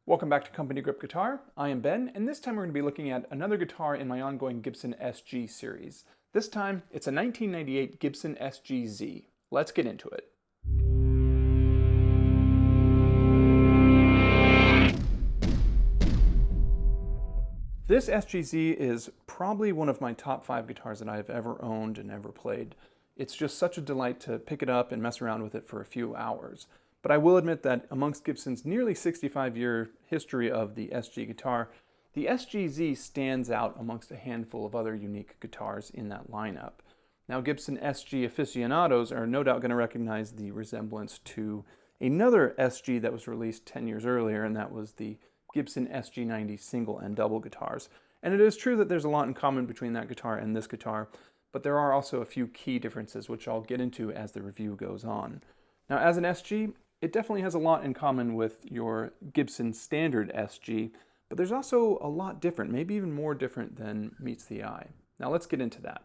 Welcome back to Company Grip Guitar. I am Ben, and this time we're going to be looking at another guitar in my ongoing Gibson SG series. This time, it's a 1998 Gibson SG-Z. Let's get into it. This SG-Z is probably one of my top 5 guitars that I have ever owned and ever played. It's just such a delight to pick it up and mess around with it for a few hours. But I will admit that amongst Gibson's nearly 65-year history of the SG guitar, the SG-Z stands out amongst a handful of other unique guitars in that lineup. Now, Gibson SG aficionados are no doubt going to recognize the resemblance to another SG that was released 10 years earlier, and that was the Gibson SG-90 single and double guitars. And it is true that there's a lot in common between that guitar and this guitar, but there are also a few key differences which I'll get into as the review goes on. Now, as an SG, it definitely has a lot in common with your Gibson standard SG, but there's also a lot different, maybe even more different than meets the eye. Now let's get into that.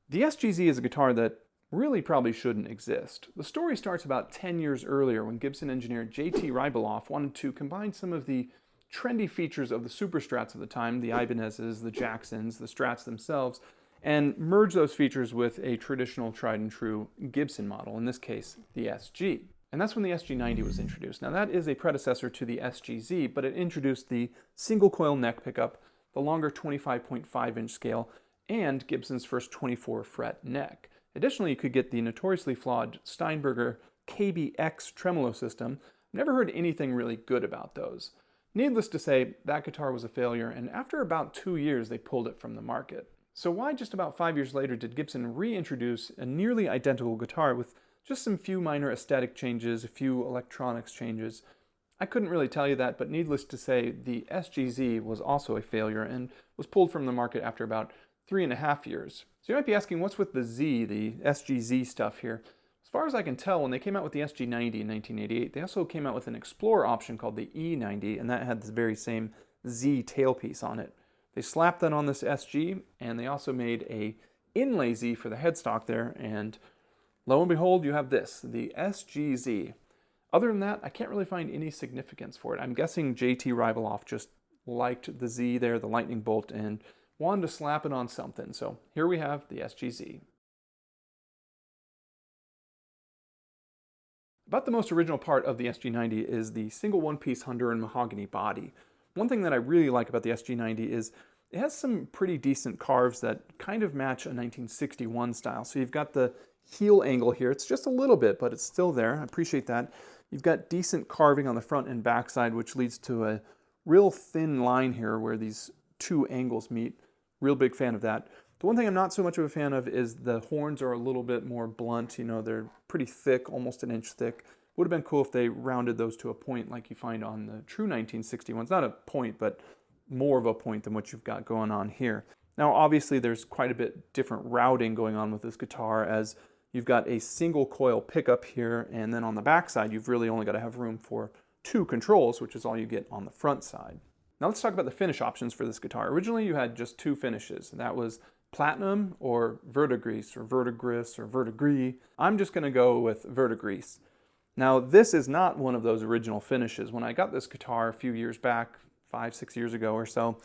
The SG-Z is a guitar that really probably shouldn't exist. The story starts about 10 years earlier when Gibson engineer J.T. Rybuloff wanted to combine some of the trendy features of the super-strats of the time, the Ibanez's, the Jacksons, the Strats themselves, and merge those features with a traditional tried and true Gibson model, in this case, the SG. And that's when the SG-90 was introduced. Now that is a predecessor to the SG-Z, but it introduced the single coil neck pickup, the longer 25.5-inch scale, and Gibson's first 24 fret neck. Additionally, you could get the notoriously flawed Steinberger KBX tremolo system. Never heard anything really good about those. Needless to say, that guitar was a failure, and after about 2 years, they pulled it from the market. So why just about 5 years later did Gibson reintroduce a nearly identical guitar with just some few minor aesthetic changes, a few electronics changes? I couldn't really tell you that, but needless to say, the SG-Z was also a failure and was pulled from the market after about 3.5 years. So you might be asking, what's with the Z, the SG-Z stuff here? As far as I can tell, when they came out with the SG-90 in 1988, they also came out with an Explorer option called the E90, and that had this very same Z tailpiece on it. They slapped that on this SG, and they also made a inlay Z for the headstock there, and lo and behold, you have this, the SG-Z. Other than that, I can't really find any significance for it. I'm guessing J.T. Rybuloff just liked the Z there, the lightning bolt, and wanted to slap it on something. So here we have the SG-Z. About the most original part of the SG-90 is the single one-piece Honduran mahogany body. One thing that I really like about the SG-90 is it has some pretty decent carves that kind of match a 1961 style. So you've got the heel angle here. It's just a little bit, but it's still there. I appreciate that. You've got decent carving on the front and back side, which leads to a real thin line here where these two angles meet. Real big fan of that. The one thing I'm not so much of a fan of is the horns are a little bit more blunt. You know, they're pretty thick, almost 1 inch thick. Would have been cool if they rounded those to a point like you find on the true 1961s. Not a point, but more of a point than what you've got going on here. Now, obviously, there's quite a bit different routing going on with this guitar, as you've got a single coil pickup here, and then on the back side, you've really only got to have room for 2 controls, which is all you get on the front side. Now let's talk about the finish options for this guitar. Originally, you had just 2 finishes, and that was platinum or verdigris or verdigris or verdigris. I'm just going to go with verdigris. Now, this is not one of those original finishes. When I got this guitar a few years back, 5-6 years ago or so,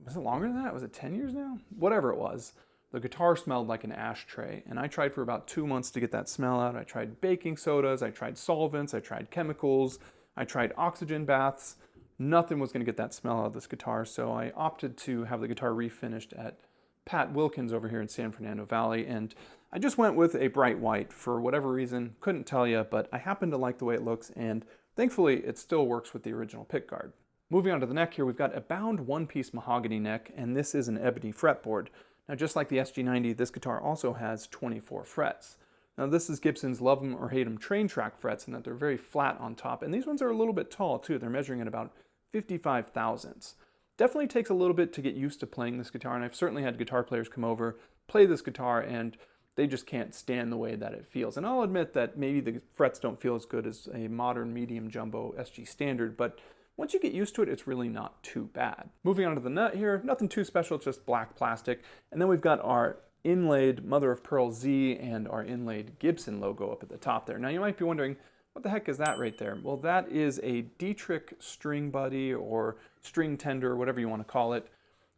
was it longer than that? Was it 10 years now? Whatever it was, the guitar smelled like an ashtray, and I tried for about 2 months to get that smell out. I tried baking sodas, I tried solvents, I tried chemicals, I tried oxygen baths. Nothing was going to get that smell out of this guitar, so I opted to have the guitar refinished at Pat Wilkins over here in San Fernando Valley, and I just went with a bright white for whatever reason. Couldn't tell you, but I happen to like the way it looks, and thankfully it still works with the original pickguard. Moving on to the neck here, we've got a bound one-piece mahogany neck, and this is an ebony fretboard. Now, just like the SG-90, this guitar also has 24 frets. Now, this is Gibson's love 'em or hate 'em train track frets, in that they're very flat on top, and these ones are a little bit tall too. They're measuring at about 55 thousandths. Definitely takes a little bit to get used to playing this guitar, and I've certainly had guitar players come over, play this guitar, and they just can't stand the way that it feels. And I'll admit that maybe the frets don't feel as good as a modern medium jumbo SG standard, but once you get used to it, it's really not too bad. Moving on to the nut here, nothing too special, it's just black plastic. And then we've got our inlaid mother of pearl Z and our inlaid Gibson logo up at the top there. Now you might be wondering, What the heck is that right there? Well, that is a Dietrich string buddy or string tender, whatever you want to call it.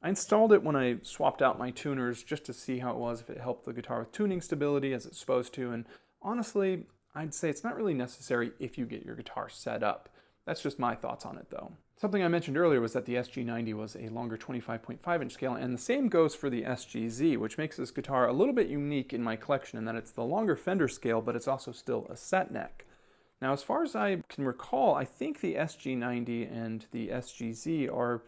I installed it when I swapped out my tuners just to see how it was, if it helped the guitar with tuning stability as it's supposed to, and honestly, I'd say it's not really necessary if you get your guitar set up. That's just my thoughts on it though. Something I mentioned earlier was that the SG-90 was a longer 25.5 inch scale, and the same goes for the SG-Z, which makes this guitar a little bit unique in my collection in that it's the longer fender scale, but it's also still a set neck. Now, as far as I can recall, I think the SG-90 and the SG-Z are,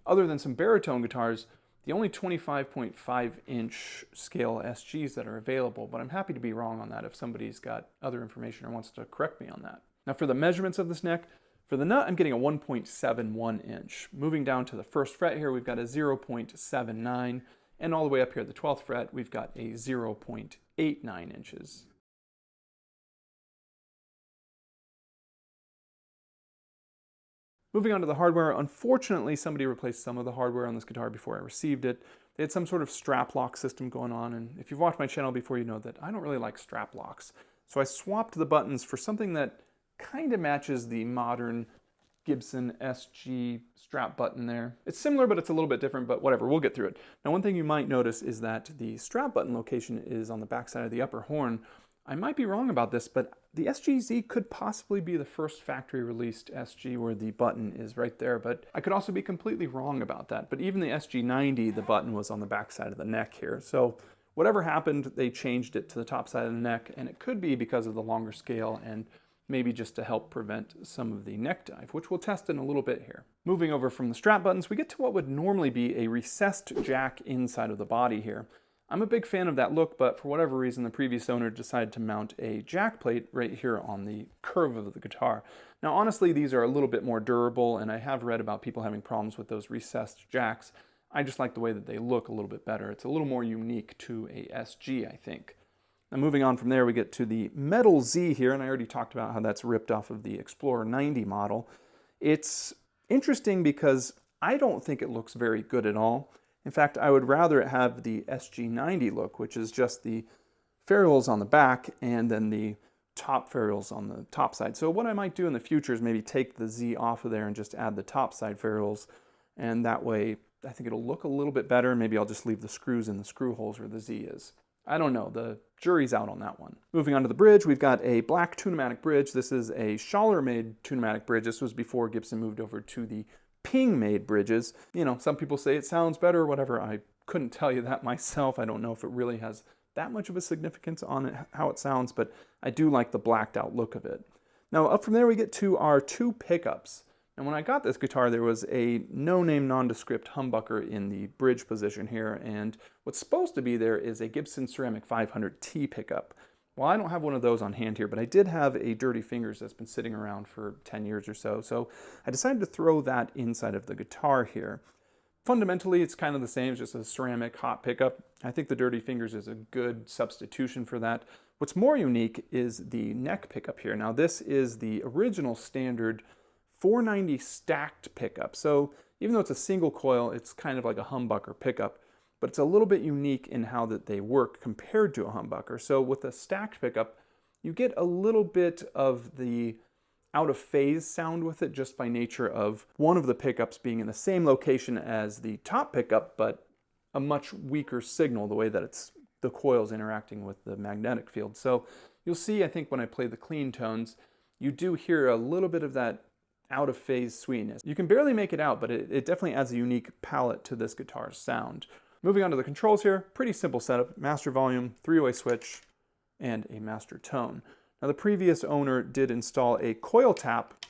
other than some baritone guitars, the only 25.5 inch scale SGs that are available, but I'm happy to be wrong on that if somebody's got other information or wants to correct me on that. Now for the measurements of this neck, for the nut I'm getting a 1.71 inch. Moving down to the 1st fret here, we've got a 0.79, and all the way up here at the 12th fret, we've got a 0.89 inches. Moving on to the hardware, unfortunately somebody replaced some of the hardware on this guitar before I received it. They had some sort of strap lock system going on, and if you've watched my channel before, you know that I don't really like strap locks. So I swapped the buttons for something that kind of matches the modern Gibson SG strap button there. It's similar, but it's a little bit different, but whatever, we'll get through it. Now, one thing you might notice is that the strap button location is on the back side of the upper horn. I might be wrong about this, but the SG-Z could possibly be the first factory released SG where the button is right there, but I could also be completely wrong about that. But even the SG-90, the button was on the back side of the neck here. So whatever happened, they changed it to the top side of the neck, and it could be because of the longer scale and maybe just to help prevent some of the neck dive, which we'll test in a little bit here. Moving over from the strap buttons, we get to what would normally be a recessed jack inside of the body here. I'm a big fan of that look, but for whatever reason, the previous owner decided to mount a jack plate right here on the curve of the guitar. Now, honestly, these are a little bit more durable, and I have read about people having problems with those recessed jacks. I just like the way that they look a little bit better. It's a little more unique to a SG, I think. Now, moving on from there, we get to the metal Z here, and I already talked about how that's ripped off of the Explorer 90 model. It's interesting because I don't think it looks very good at all. In fact, I would rather it have the SG-90 look, which is just the ferrules on the back and then the top ferrules on the top side. So what I might do in the future is maybe take the Z off of there and just add the top side ferrules, and that way I think it'll look a little bit better. Maybe I'll just leave the screws in the screw holes where the Z is. I don't know, the jury's out on that one. Moving on to the bridge, we've got a black Tune-o-matic bridge. This is a Schaller-made Tune-o-matic bridge. This was before Gibson moved over to the Ping-made bridges. You know, some people say it sounds better or whatever. I couldn't tell you that myself. I don't know if it really has that much of a significance on it, how it sounds, but I do like the blacked out look of it. Now up from there we get to our 2 pickups. And when I got this guitar, there was a no-name nondescript humbucker in the bridge position here, and what's supposed to be there is a Gibson Ceramic 500T pickup. Well, I don't have one of those on hand here, but I did have a Dirty Fingers that's been sitting around for 10 years or so, so I decided to throw that inside of the guitar here. Fundamentally, it's kind of the same, it's just a ceramic hot pickup. I think the Dirty Fingers is a good substitution for that. What's more unique is the neck pickup here. Now, this is the original standard 490 stacked pickup. So even though it's a single coil, it's kind of like a humbucker pickup, but it's a little bit unique in how that they work compared to a humbucker. So with a stacked pickup, you get a little bit of the out of phase sound with it just by nature of one of the pickups being in the same location as the top pickup, but a much weaker signal, the way that the coil's interacting with the magnetic field. So you'll see, I think when I play the clean tones, you do hear a little bit of that out of phase sweetness. You can barely make it out, but it definitely adds a unique palette to this guitar's sound. Moving on to the controls here, pretty simple setup. Master volume, 3-way switch, and a master tone. Now the previous owner did install a coil tap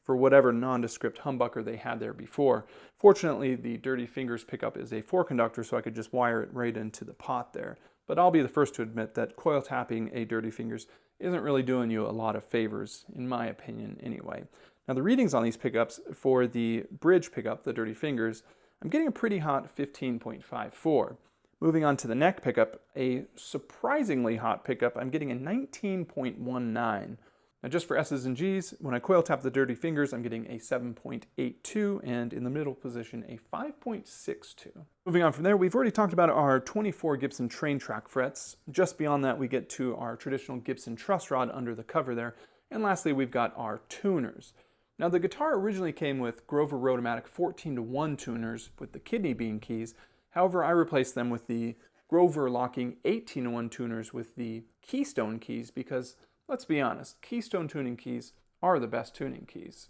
for whatever nondescript humbucker they had there before. Fortunately, the Dirty Fingers pickup is a 4-conductor, so I could just wire it right into the pot there. But I'll be the first to admit that coil tapping a Dirty Fingers isn't really doing you a lot of favors, in my opinion anyway. Now the readings on these pickups for the bridge pickup, the Dirty Fingers, I'm getting a pretty hot 15.54. Moving on to the neck pickup, a surprisingly hot pickup, I'm getting a 19.19. Now just for S's and G's, when I coil tap the Dirty Fingers, I'm getting a 7.82, and in the middle position, a 5.62. Moving on from there, we've already talked about our 24 Gibson train track frets. Just beyond that, we get to our traditional Gibson truss rod under the cover there. And lastly, we've got our tuners. Now the guitar originally came with Grover Rotomatic 14-to-1 tuners with the kidney bean keys. However, I replaced them with the Grover locking 18-to-1 tuners with the Keystone keys because, let's be honest, Keystone tuning keys are the best tuning keys.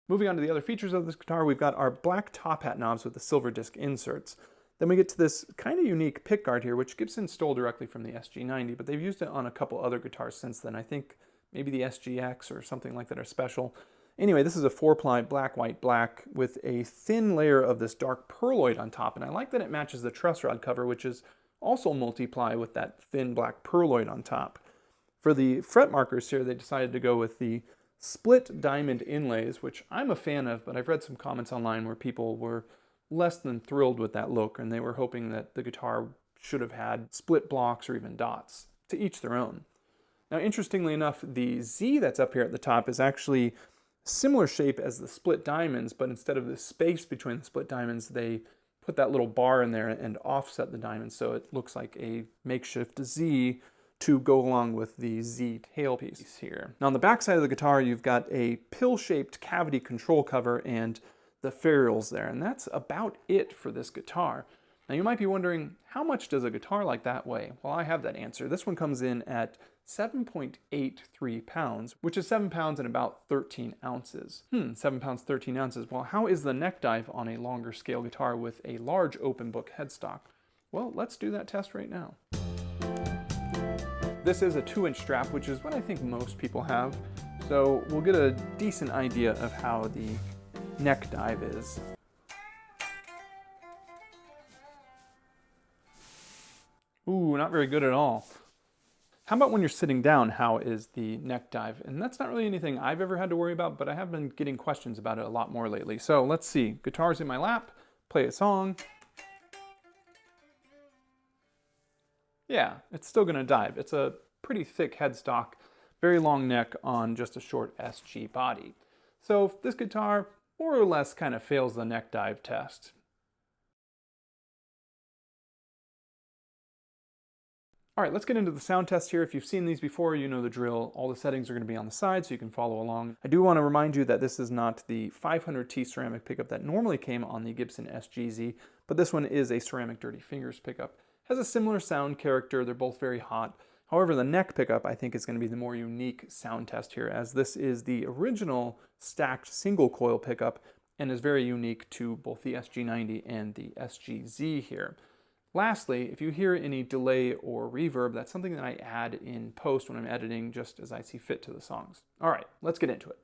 Moving on to the other features of this guitar, we've got our black top hat knobs with the silver disc inserts. Then we get to this kind of unique pickguard here, which Gibson stole directly from the SG-90, but they've used it on a couple other guitars since then. I think maybe the SGX or something like that are special. Anyway, this is a 4-ply black, white, black with a thin layer of this dark pearloid on top, and I like that it matches the truss rod cover, which is also multi-ply with that thin black pearloid on top. For the fret markers here, they decided to go with the split diamond inlays, which I'm a fan of, but I've read some comments online where people were less than thrilled with that look, and they were hoping that the guitar should have had split blocks or even dots. To each their own. Now, interestingly enough, the Z that's up here at the top is actually similar shape as the split diamonds, but instead of the space between the split diamonds, they put that little bar in there and offset the diamonds so it looks like a makeshift Z to go along with the Z tailpiece here. Now on the back side of the guitar, you've got a pill-shaped cavity control cover and the ferrules there, and that's about it for this guitar. Now you might be wondering, how much does a guitar like that weigh? Well, I have that answer. This one comes in at 7.83 pounds, which is 7 pounds and about 13 ounces. 7 pounds, 13 ounces. Well, how is the neck dive on a longer scale guitar with a large open book headstock? Well, let's do that test right now. This is a 2-inch strap, which is what I think most people have. So we'll get a decent idea of how the neck dive is. Ooh, not very good at all. How about when you're sitting down, how is the neck dive? And that's not really anything I've ever had to worry about, but I have been getting questions about it a lot more lately. So let's see. Guitar's in my lap, play a song. Yeah, it's still gonna dive. It's a pretty thick headstock, very long neck on just a short SG body. So this guitar more or less kind of fails the neck dive test. All right, let's get into the sound test here. If you've seen these before, you know the drill. All the settings are going to be on the side so you can follow along. I do want to remind you that this is not the 500T ceramic pickup that normally came on the Gibson SG-Z, but this one is a ceramic Dirty Fingers pickup. Has a similar sound character. They're both very hot. However, the neck pickup I think is going to be the more unique sound test here, as this is the original stacked single coil pickup and is very unique to both the SG-90 and the SG-Z here. Lastly, if you hear any delay or reverb, that's something that I add in post when I'm editing just as I see fit to the songs. All right, let's get into it.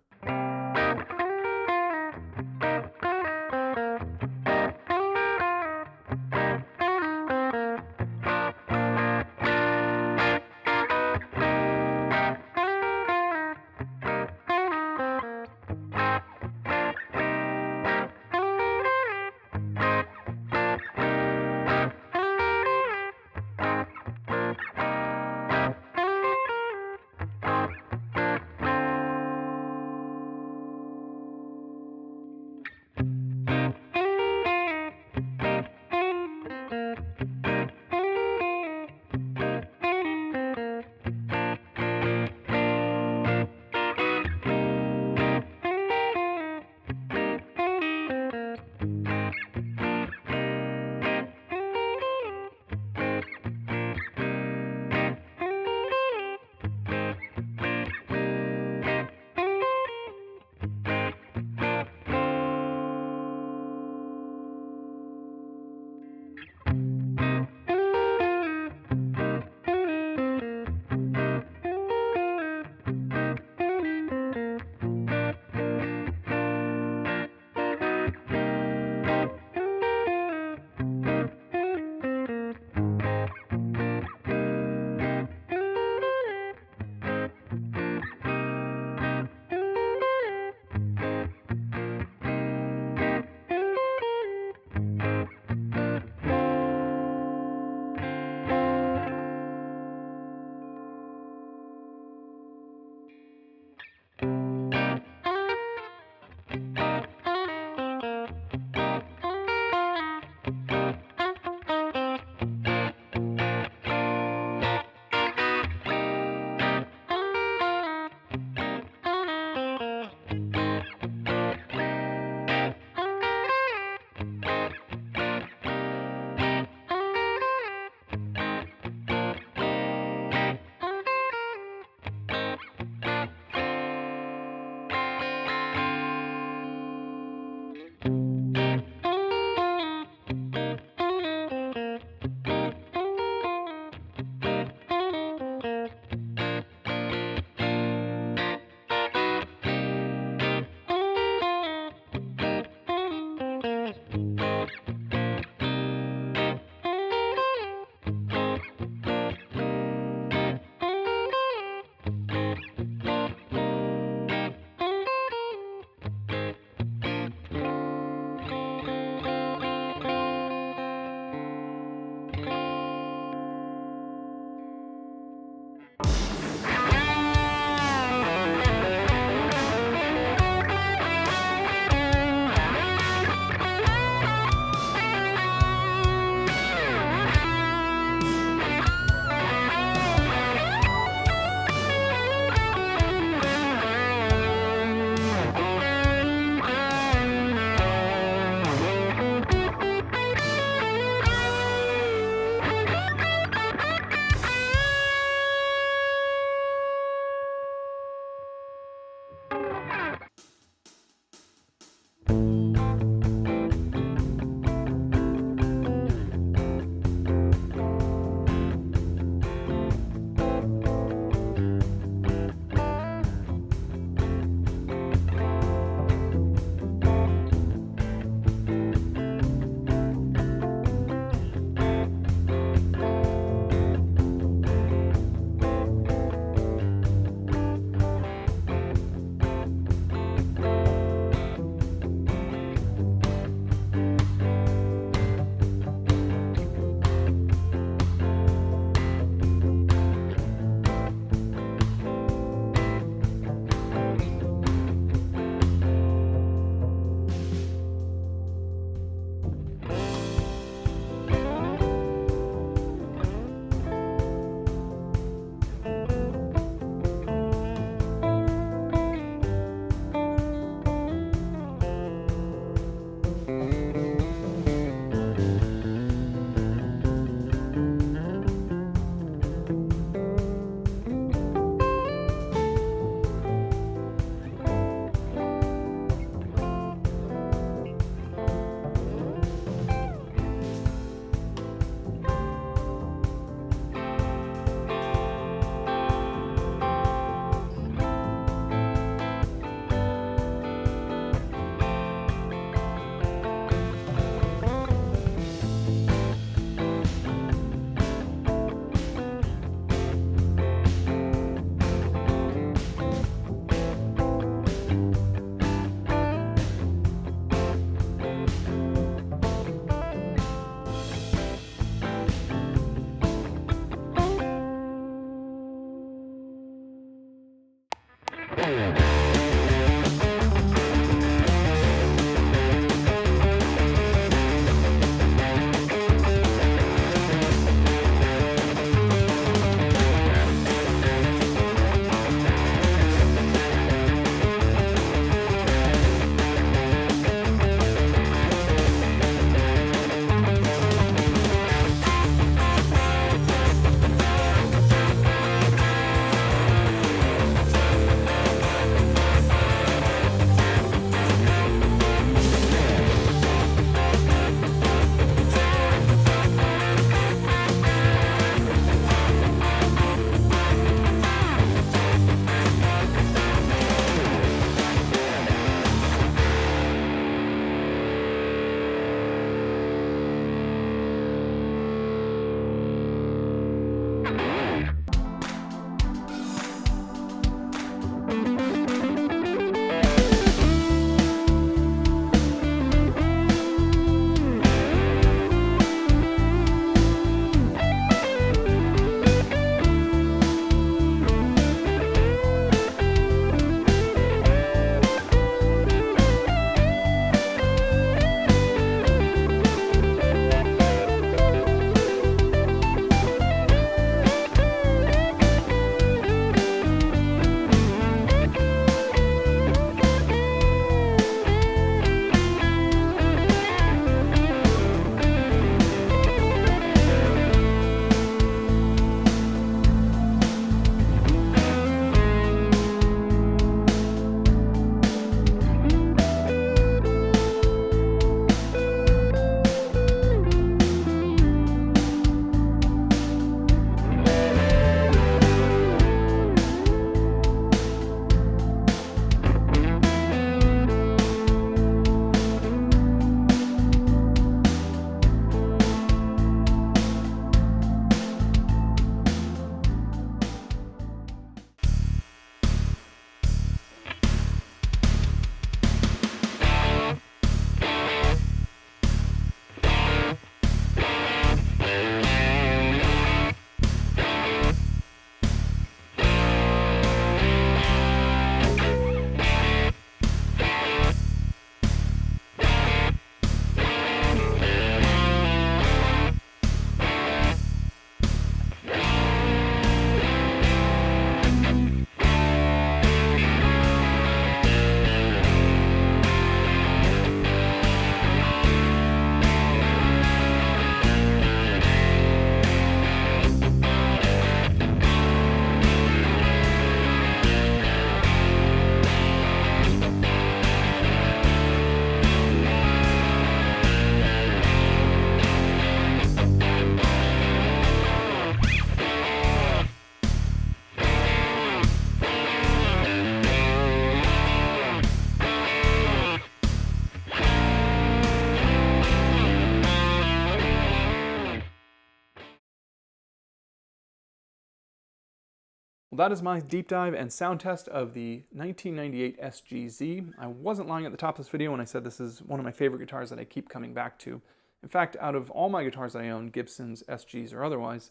Well, that is my deep dive and sound test of the 1998 SG-Z. I wasn't lying at the top of this video when I said this is one of my favorite guitars that I keep coming back to. In fact, out of all my guitars that I own, Gibsons, SGs, or otherwise,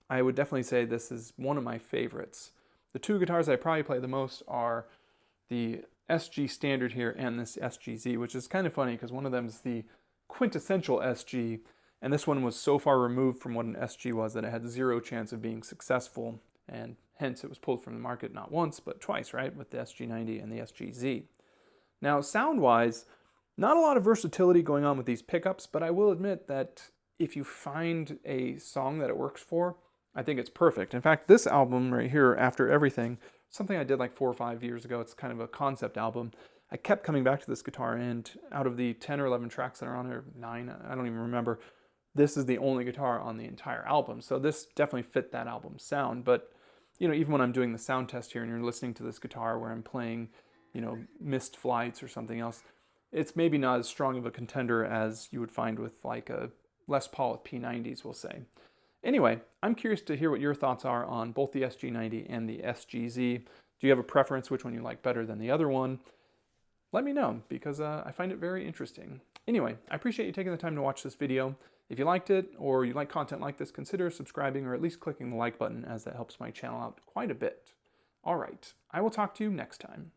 I would definitely say this is one of my favorites. The two guitars I probably play the most are the SG Standard here and this SG-Z, which is kind of funny because one of them is the quintessential SG, and this one was so far removed from what an SG was that it had zero chance of being successful, and hence it was pulled from the market not once, but twice, right, with the SG-90 and the SG-Z. Now, sound-wise, not a lot of versatility going on with these pickups, but I will admit that if you find a song that it works for, I think it's perfect. In fact, this album right here, After Everything, something I did like 4 or 5 years ago, it's kind of a concept album. I kept coming back to this guitar, and out of the 10 or 11 tracks that are on there, 9, I don't even remember, this is the only guitar on the entire album. So this definitely fit that album's sound. But, you know, even when I'm doing the sound test here and you're listening to this guitar where I'm playing, you know, Missed Flights or something else, it's maybe not as strong of a contender as you would find with like a Les Paul with P90s, we'll say. Anyway, I'm curious to hear what your thoughts are on both the SG-90 and the SG-Z. Do you have a preference which one you like better than the other one? Let me know, because I find it very interesting. Anyway, I appreciate you taking the time to watch this video. If you liked it, or you like content like this, consider subscribing or at least clicking the like button, as that helps my channel out quite a bit. All right, I will talk to you next time.